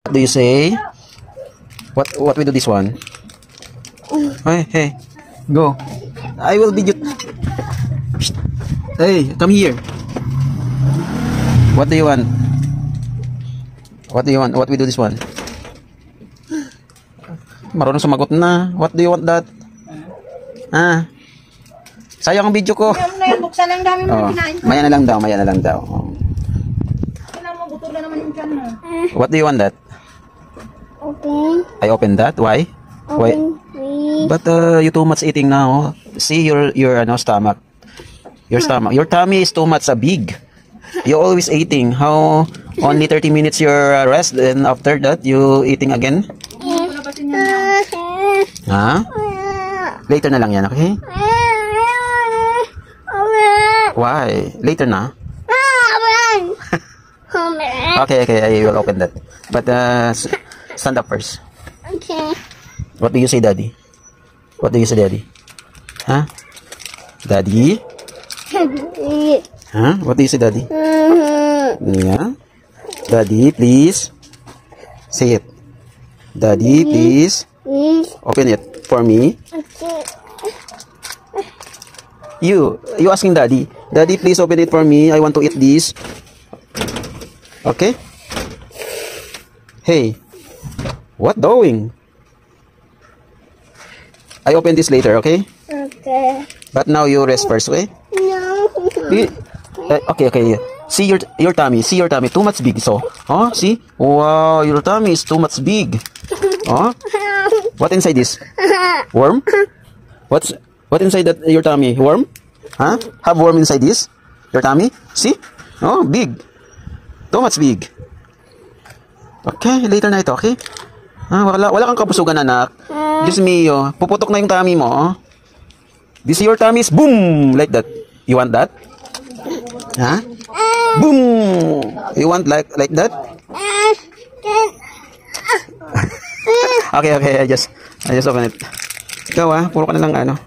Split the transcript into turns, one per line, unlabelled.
What do you say? What we do this one? Hey, go. I will be you. Hey, come here. What do you want? What do you want? What we do this one? Marunong sumagot na. What do you want that? Ah. Sayang ang video ko.
Buksan lang dami mo kinain.
Maya na lang daw, maya na lang daw.
Butol na naman yung tiyan mo.
What do you want that?
Open.
I open that. Why? Why? But you too much eating now. See your stomach. Your stomach. Your tummy is too much big. You always eating. How only 30 minutes your rest, then after that you eating again? Ha? Later na lang yan, okay? Why? Later na? Okay, I will open that. But stand up first.
Okay.
What do you say, Daddy? What do you say, Daddy? Huh? Daddy? Huh? What do you say, Daddy? Yeah. Daddy, please. Say it. Daddy, please. Open it for me. You asking Daddy. Daddy, please open it for me. I want to eat this. Okay? Hey. What doing? I open this later, okay?
Okay.
But now you rest first, okay?
No.
Okay. See your tummy. See your tummy. Too much big. So, oh, see? Wow, your tummy is too much big. Oh, what inside this? Worm? What inside your tummy? Worm? Huh? Have worm inside this? Your tummy? See? Oh, big. Too much big. Okay, later na ito, okay? Wala kang kapusugan, anak. Diyos mio, puputok na yung tummy mo. Oh. This your tummy is boom! Like that. You want that? Huh? Boom! You want like that? Okay, I just open it. Ikaw puro ka na lang